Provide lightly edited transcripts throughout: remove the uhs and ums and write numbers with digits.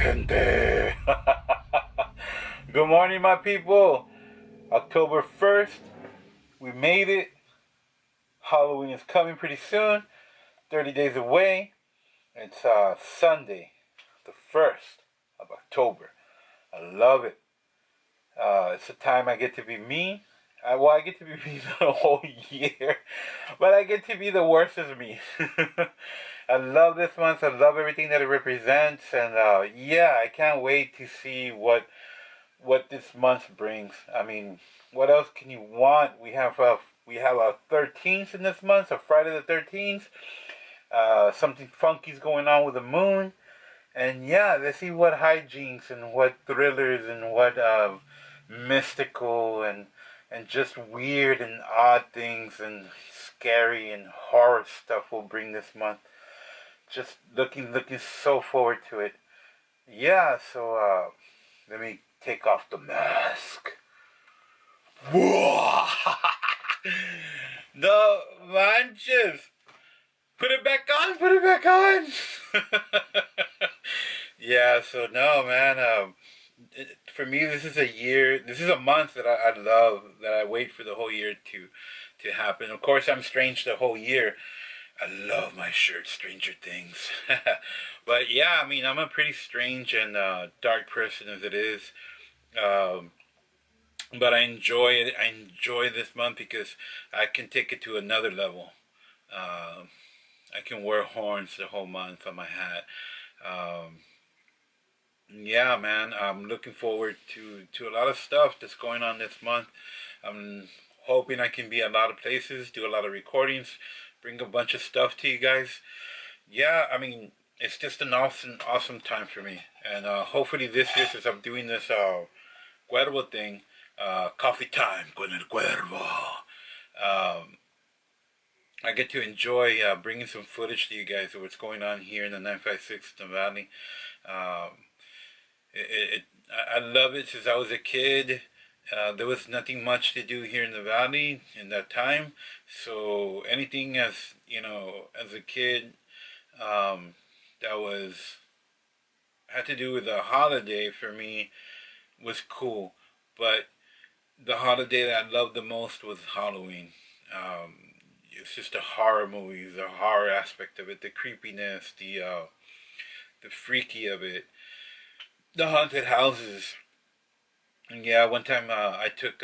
gente. Good morning, my people. October 1st, we made it. Halloween is coming pretty soon, 30 days away. It's Sunday, the 1st of October. I love it. It's a time I get to be me. I get to be me the whole year, but I get to be the worst of me. I love this month. I love everything that it represents, and yeah, I can't wait to see what this month brings. I mean, what else can you want? We have a 13th in this month, so Friday the 13th. Something funky's going on with the moon, and yeah, let's see what hijinks and what thrillers and what mystical and just weird and odd things and scary and horror stuff will bring this month. Just looking so forward to it. Yeah, so let me take off the mask. Whoa! No manches. Put it back on. Put it back on. Yeah. So no, man. For me, this is a year. This is a month that I love. That I wait for the whole year to happen. Of course, I'm strange the whole year. I love my shirt, Stranger Things. But yeah, I mean, I'm a pretty strange and dark person as it is. Um, but I enjoy it. I enjoy this month because I can take it to another level. Um, I can wear horns the whole month on my hat. Um, yeah, man, I'm looking forward to a lot of stuff that's going on this month. I'm hoping I can be a lot of places, do a lot of recordings, bring a bunch of stuff to you guys. Yeah, I mean, it's just an awesome time for me. And hopefully this year, since I'm doing this Cuervo thing, coffee time con el Cuervo. Um, I get to enjoy bringing some footage to you guys of what's going on here in the 956 in the Valley. Um, I love it since I was a kid. There was nothing much to do here in the Valley in that time. So anything as, as a kid um, that was had to do with a holiday for me was cool. But the holiday that I loved the most was Halloween. It's just the horror movies, the horror aspect of it, the creepiness, the freaky of it, the haunted houses. And yeah, one time I took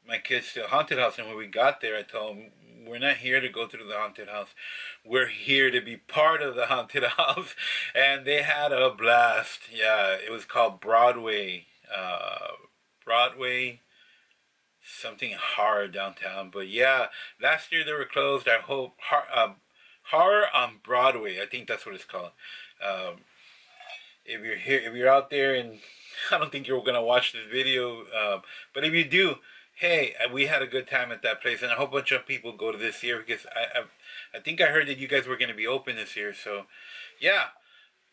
my kids to a haunted house, and when we got there, I told them, "We're not here to go through the haunted house. We're here to be part of the haunted house," and they had a blast. Yeah, it was called Broadway. Broadway something horror downtown. But yeah, last year they were closed. I hope horror on Broadway. I think that's what it's called. Um, if you're here, if you're out there, and I don't think you're gonna watch this video, but if you do, hey, we had a good time at that place, and a whole bunch of people go to this year because I think I heard that you guys were gonna be open this year. So yeah,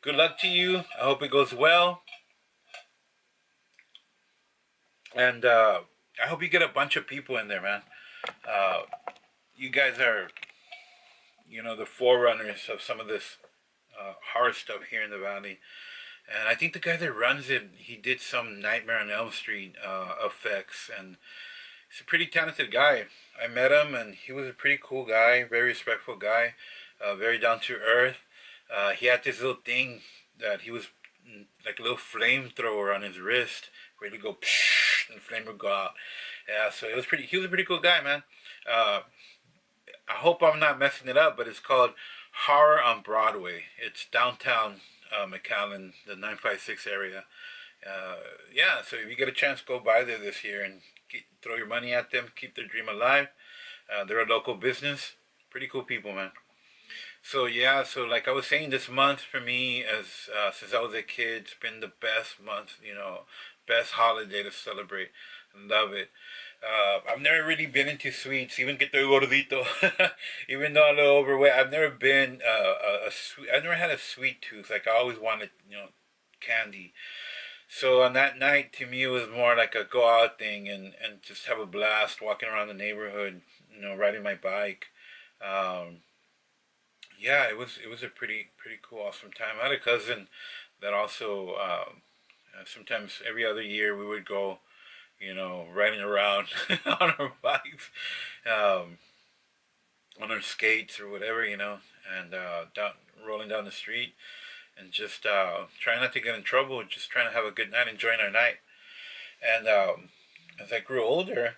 good luck to you. I hope it goes well, and I hope you get a bunch of people in there, man. Uh, you guys are, the forerunners of some of this horror stuff here in the valley. And I think the guy that runs it, he did some Nightmare on Elm Street effects, and he's a pretty talented guy. I met him, and he was a pretty cool guy, very respectful guy, very down to earth. He had this little thing that he was like a little flamethrower on his wrist, where he'd go psh, and the flame would go out. Yeah, so it was pretty. He was a pretty cool guy, man. Uh, I hope I'm not messing it up, but it's called Horror on Broadway. It's downtown McAllen, the 956 area. Uh, yeah, so if you get a chance, go by there this year and throw your money at them, keep their dream alive. They're a local business. Pretty cool people, man. So yeah, so like I was saying, this month for me, as since I was a kid, it's been the best month. Best holiday to celebrate. Love it. I've never really been into sweets, even get the gordito. Even though I'm a little overweight, I've never been a sweet. I've never had a sweet tooth. Like I always wanted, candy. So on that night, to me, it was more like a go out thing and just have a blast walking around the neighborhood, riding my bike. Um, yeah, it was a pretty cool, awesome time. I had a cousin that also sometimes every other year we would go, riding around on our bikes, um, on our skates or whatever, and rolling down the street and just trying not to get in trouble, just trying to have a good night, enjoying our night. And as I grew older,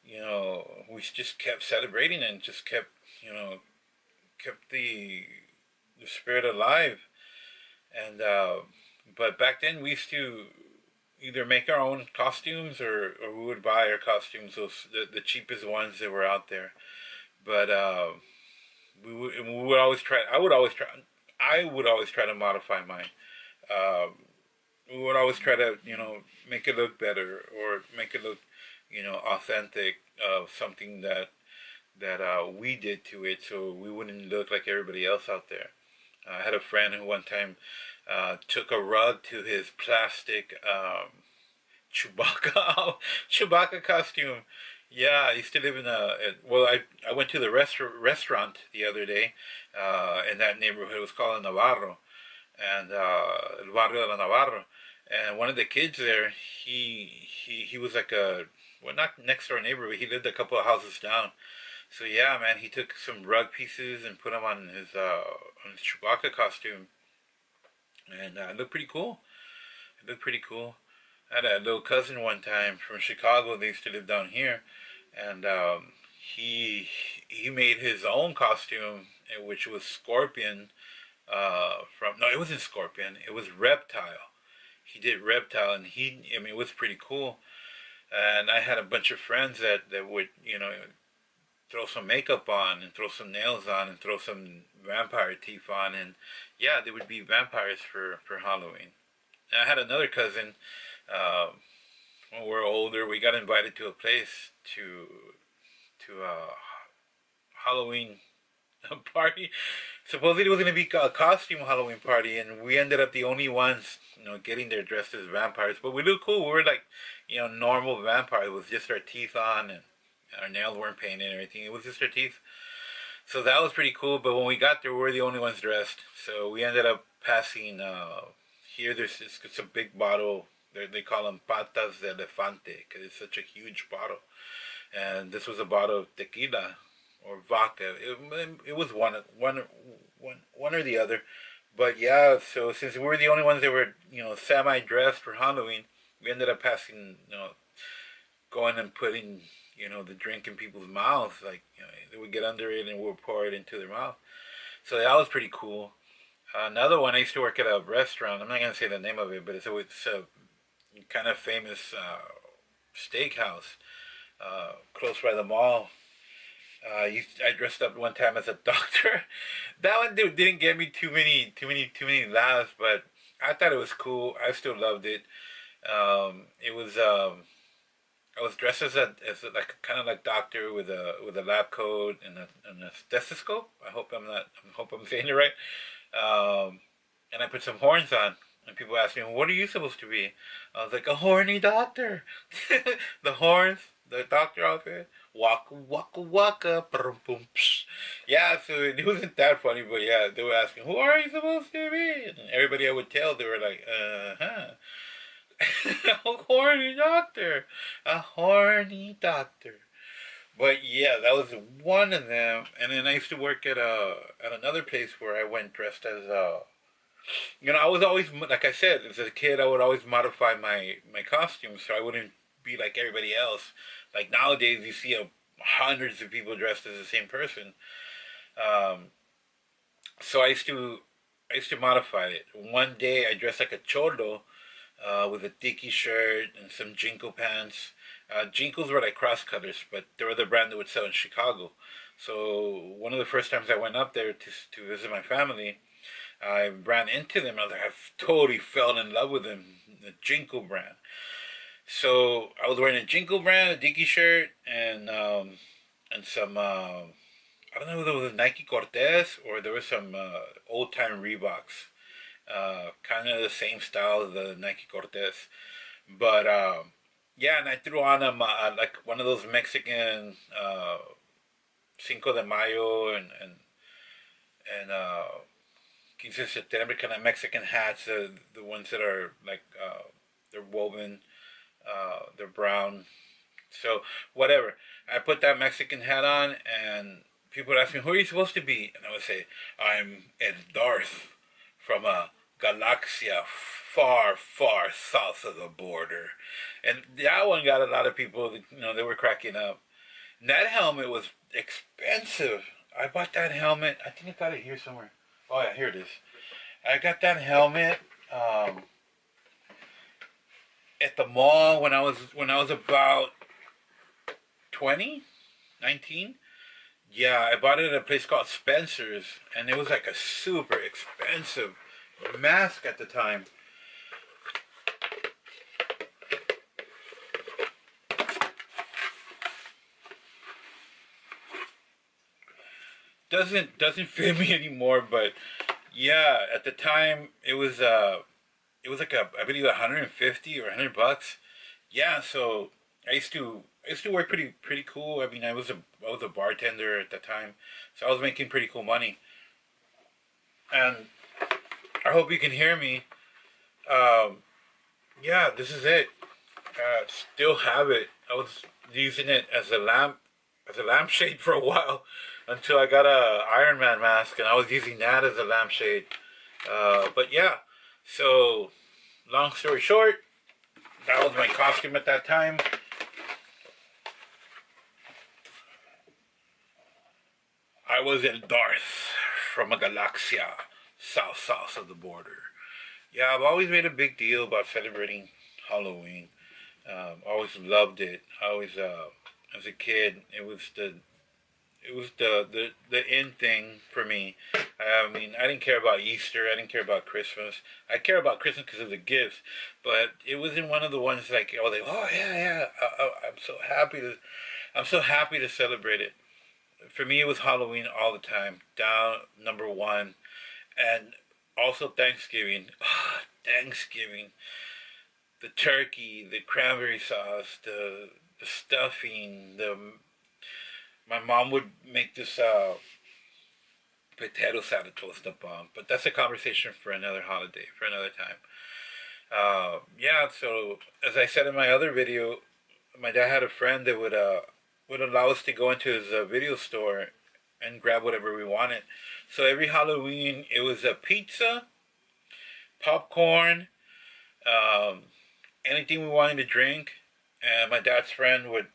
we just kept celebrating and just kept, kept the spirit alive. And but back then we used to either make our own costumes or we would buy our costumes, the cheapest ones that were out there. But we would always try. I would always try to modify mine. Um, we would always try to make it look better or make it look authentic of something that we did to it, so we wouldn't look like everybody else out there. I had a friend who one time took a rug to his plastic Chewbacca Chewbacca costume. Yeah, I used to live in well, I went to the restaurant the other day in that neighborhood. It was called Navarro, and El Barrio de la Navarro. And one of the kids there, he was like a, well, not next door neighbor, but he lived a couple of houses down. So yeah, man, he took some rug pieces and put them on his Chewbacca costume, and it looked pretty cool. It looked pretty cool. I had a little cousin one time from Chicago. They used to live down here, and he he made his own costume, which was Scorpion. From no, it wasn't Scorpion. It was Reptile. He did Reptile, and I mean, it was pretty cool. And I had a bunch of friends that would, throw some makeup on and throw some nails on and throw some vampire teeth on, and yeah, they would be vampires for Halloween. And I had another cousin. Uh, when we were older, we got invited to a place to Halloween party. Supposedly it was going to be a costume Halloween party, and we ended up the only ones, getting there dressed as vampires. But we looked cool. We were like, normal vampires with just our teeth on, and our nails weren't painted and everything. It was just our teeth. So that was pretty cool. But when we got there, we were the only ones dressed. So we ended up passing. Here, it's a big bottle. They call them patas de elefante because it's such a huge bottle. And this was a bottle of tequila or vodka. It was one or the other. But yeah, so since we were the only ones that were semi dressed for Halloween, we ended up passing going and putting the drink in people's mouths. Like they would get under it and we would pour it into their mouth. So that was pretty cool. Another one, I used to work at a restaurant. I'm not gonna say the name of it, but it's a kind of famous steakhouse close by the mall. I dressed up one time as a doctor. That one didn't get me too many laughs, but I thought it was cool. I still loved it. It was I was dressed as a like kind of like doctor with a lab coat and a stethoscope. I hope I'm saying it right. And I put some horns on. And people ask me, "What are you supposed to be?" I was like, "A horny doctor." The horns, the doctor outfit. Waka waka waka. Brum, boom, psh. Yeah, so it wasn't that funny, but yeah, they were asking, "Who are you supposed to be?" And everybody I would tell, they were like, huh. A horny doctor. A horny doctor. But yeah, that was one of them. And then I used to work at another place where I went dressed as I was always like I said, as a kid, I would always modify my costumes so I wouldn't be like everybody else. Like nowadays, you see hundreds of people dressed as the same person. Um, so I used to modify it. One day, I dressed like a cholo with a tiki shirt and some Jinko pants. Jinkos were like cross cutters, but they were the brand that would sell in Chicago. So one of the first times I went up there to visit my family, I ran into them. I was like, I totally fell in love with them, the Jinko brand. So I was wearing a Jinko brand, a Dickie shirt, and some I don't know if it was a Nike Cortez or there was some old time Reeboks, kind of the same style as the Nike Cortez. But yeah, and I threw on like one of those Mexican Cinco de Mayo and quise septiembre kind of Mexican hats, the ones that are like they're woven, they're brown. So whatever, I put that Mexican hat on, and people would ask me, "Who are you supposed to be?" And I would say, "I'm Ed Darth from a galaxia far, far south of the border." And that one got a lot of people. They were cracking up. And that helmet was expensive. I bought that helmet. I think I got it here somewhere. Oh yeah, here it is. I got that helmet at the mall when I was about 20, 19. Yeah, I bought it at a place called Spencer's, and it was like a super expensive mask at the time. Doesn't fit me anymore, but yeah, at the time it was like I believe 150 or $100. Yeah, so I used to work pretty cool. I mean, I was a bartender at the time, so I was making pretty cool money. And I hope you can hear me. Um, yeah, this is it. Still have it. I was using it as a lampshade for a while until I got a Iron Man mask, and I was using that as a lampshade. But yeah, so long story short, that was my costume at that time. I was in Darth from a galaxia south of the border. Yeah, I've always made a big deal about celebrating Halloween. Always loved it. I always, as a kid, it was the in thing for me. I mean, I didn't care about Easter. I didn't care about Christmas. I care about Christmas because of the gifts, but it wasn't one of the ones like, oh yeah, yeah. I'm so happy to celebrate it. For me, it was Halloween all the time. Down number one, and also Thanksgiving. Thanksgiving, the turkey, the cranberry sauce, the stuffing. My mom would make this potato salad toast up on, but that's a conversation for another holiday, for another time. Yeah, so as I said in my other video, my dad had a friend that would allow us to go into his video store and grab whatever we wanted. So every Halloween, it was a pizza, popcorn, um, anything we wanted to drink, and my dad's friend would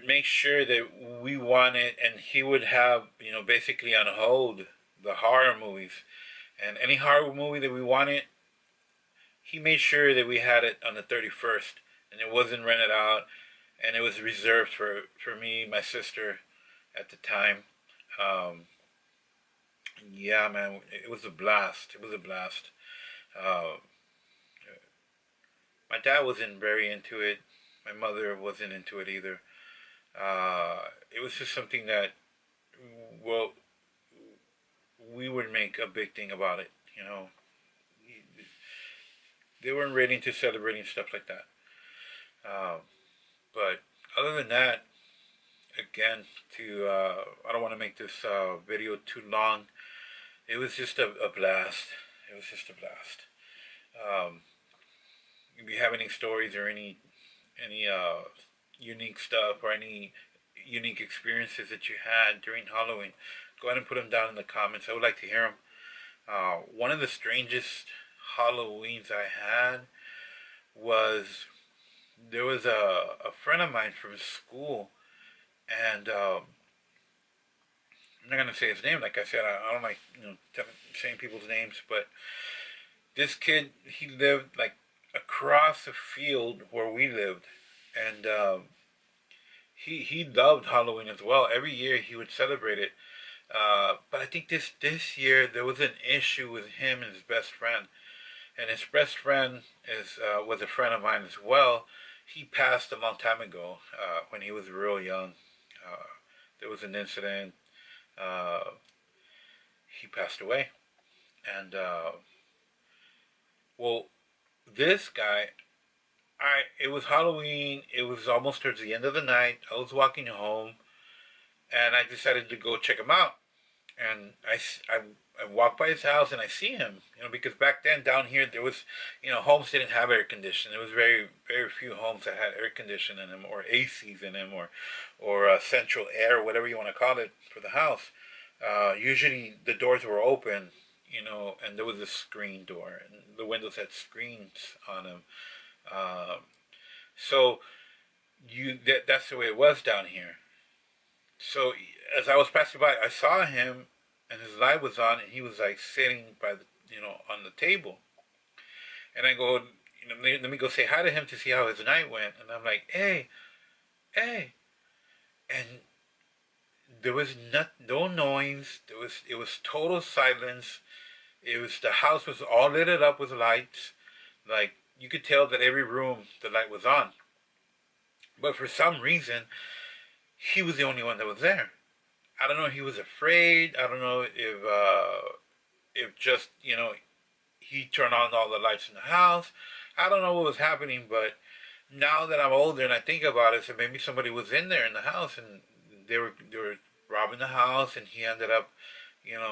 make sure that we wanted, and he would have basically on hold the horror movies, and any horror movie that we wanted, he made sure that we had it on the 31st, and it wasn't rented out, and it was reserved for me, my sister, at the time. Um, yeah, man, it was a blast. It was a blast. Uh, my dad wasn't very into it. My mother wasn't into it either. It was just something that, well, we would make a big thing about it. They weren't really into celebrating stuff like that. Um, but other than that, again, I don't want to make this video too long. It was just a blast. It was just a blast. Um, if you have any stories or any unique stuff or any unique experiences that you had during Halloween, go ahead and put them down in the comments. I would like to hear them. One of the strangest Halloweens I had was there was a friend of mine from school, and I'm not gonna say his name. Like I said, I don't like saying people's names, but this kid, he lived like across the field where we lived, and he loved Halloween as well. Every year he would celebrate it. But I think this year there was an issue with him and his best friend, and his best friend is was a friend of mine as well. He passed a long time ago when he was real young. There was an incident. Uh, he passed away, and well, this guy, it was Halloween. It was almost towards the end of the night. I was walking home, and I decided to go check him out. and I walk by his house and I see him, because back then down here there was, homes didn't have air conditioning. There was very very few homes that had air conditioning in them or ACs in them or central air, whatever you want to call it, for the house. Usually the doors were open, and there was a screen door and the windows had screens on them. Um, so that's the way it was down here. So as I was passing by, I saw him, and his light was on, and he was like sitting by the, on the table. And I go, let me go say hi to him to see how his night went. And I'm like, hey, hey, and there was no noise. It was total silence. The house was all lit up with lights, like you could tell that every room the light was on. But for some reason, he was the only one that was there. I don't know if he was afraid. I don't know if just he turned on all the lights in the house. I don't know what was happening, but now that I'm older and I think about it, so maybe somebody was in there in the house and they were robbing the house, and he ended up,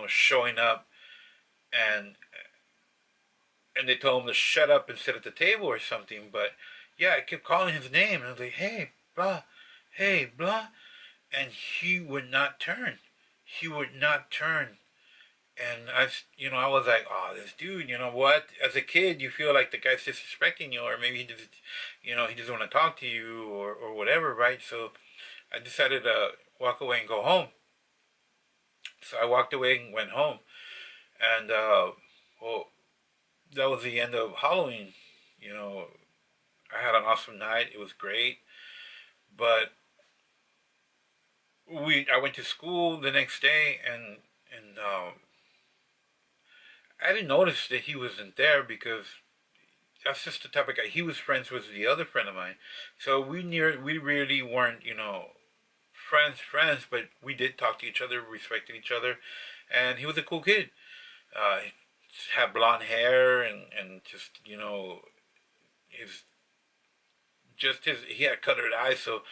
showing up, and they told him to shut up and sit at the table or something. But yeah, I kept calling his name, and I was like, hey, blah, and he would not turn. He would not turn. And I was like, oh, this dude, you know what? As a kid, you feel like the guy's disrespecting you, or maybe he doesn't want to talk to you, or whatever, right? So I decided to walk away and go home. So I walked away and went home, and well, that was the end of Halloween. You know, I had an awesome night. It was great, but I went to school the next day, and I didn't notice that he wasn't there because that's just the type of guy. He was friends with the other friend of mine, so we really weren't, friends, but we did talk to each other, respected each other, and he was a cool kid. He had blonde hair, and just, his he had colored eyes. So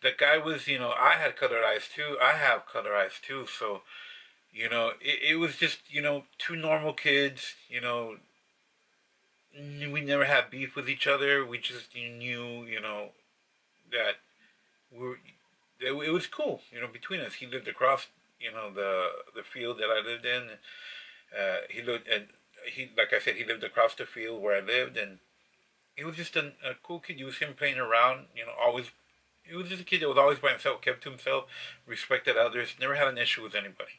the guy was, I had colored eyes too. I have colored eyes too. So it was just, two normal kids. We never had beef with each other. We just knew, that we're it was cool, between us. He lived across, the field that I lived in. He lived, and like I said, he lived across the field where I lived, and he was just a cool kid. You was him playing around, always. He was just a kid that was always by himself, kept to himself, respected others, never had an issue with anybody.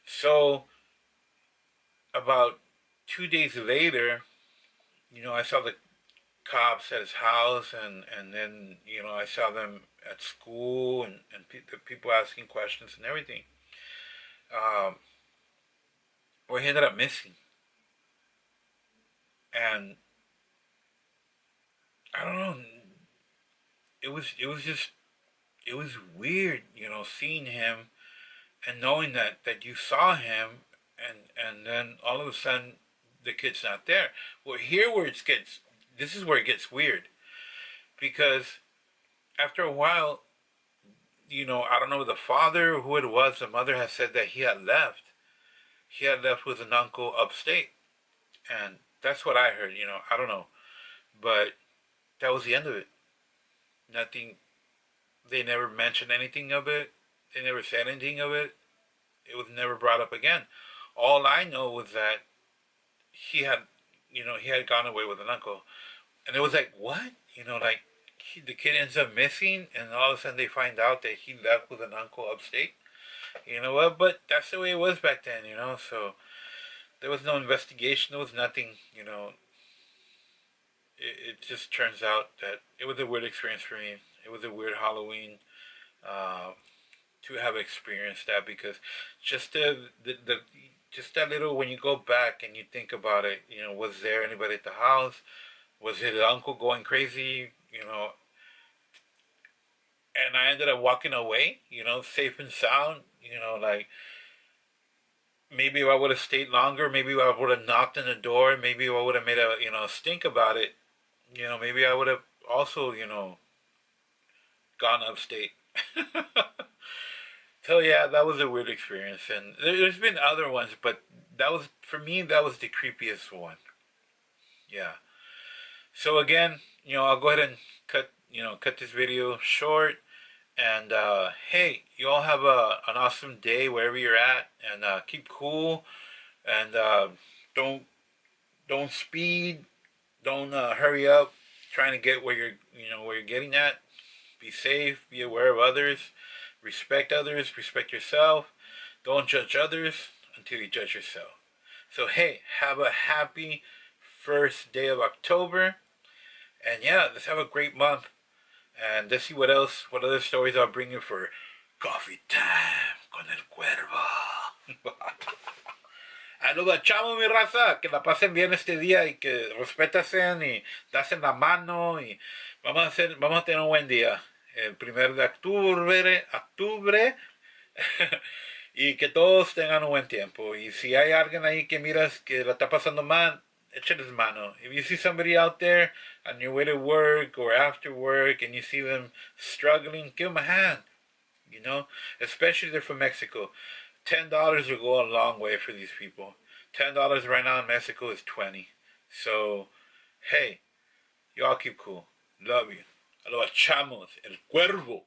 So about 2 days later, I saw the cops at his house, and then I saw them at school, and the people asking questions and everything. Um, well, he ended up missing, and I don't know. It was weird, seeing him and knowing that you saw him, and then all of a sudden the kid's not there. Well, here where it gets this is where it gets weird, because after a while, I don't know the father or who it was. The mother has said that he had left. He had left with an uncle upstate, and that's what I heard. I don't know, but that was the end of it. Nothing. They never mentioned anything of it. They never said anything of it. It was never brought up again. All I know was that he had, he had gone away with an uncle, and it was like, what? Like, the kid ends up missing, and all of a sudden they find out that he left with an uncle upstate. You know what? But that's the way it was back then. So there was no investigation. There was nothing. It just turns out that it was a weird experience for me. It was a weird Halloween, uh, to have experienced that, because just the just that little, when you go back and you think about it, was there anybody at the house? Was his uncle going crazy? And I ended up walking away, safe and sound. Like, maybe if I would have stayed longer, maybe I would have knocked on the door, maybe I would have made a, stink about it. Maybe I would have also, gone upstate. So yeah, that was a weird experience, and there's been other ones, but that was for me. That was the creepiest one. Yeah. So again, I'll go ahead and cut this video short. And hey, you all have an awesome day wherever you're at, and keep cool, and don't speed, don't hurry up, trying to get where you're getting at. Be safe, be aware of others, respect yourself. Don't judge others until you judge yourself. So hey, have a happy first day of October, and yeah, let's have a great month. And let's see what other stories I'll bring you for Coffee Time con el Cuervo. Ahí nos echamos, mi raza. Que la pasen bien este día y que respetasen y dasen la mano y vamos a tener un buen día. El 1 de octubre, y que todos tengan un buen tiempo. Y si hay alguien ahí que miras que la está pasando mal, échales mano. If you see somebody out there on your way to work or after work and you see them struggling, give them a hand. Especially if they're from Mexico. $10 will go a long way for these people. $10 right now in Mexico is 20. So, hey, y'all keep cool. Love you. Lo echamos, el cuervo.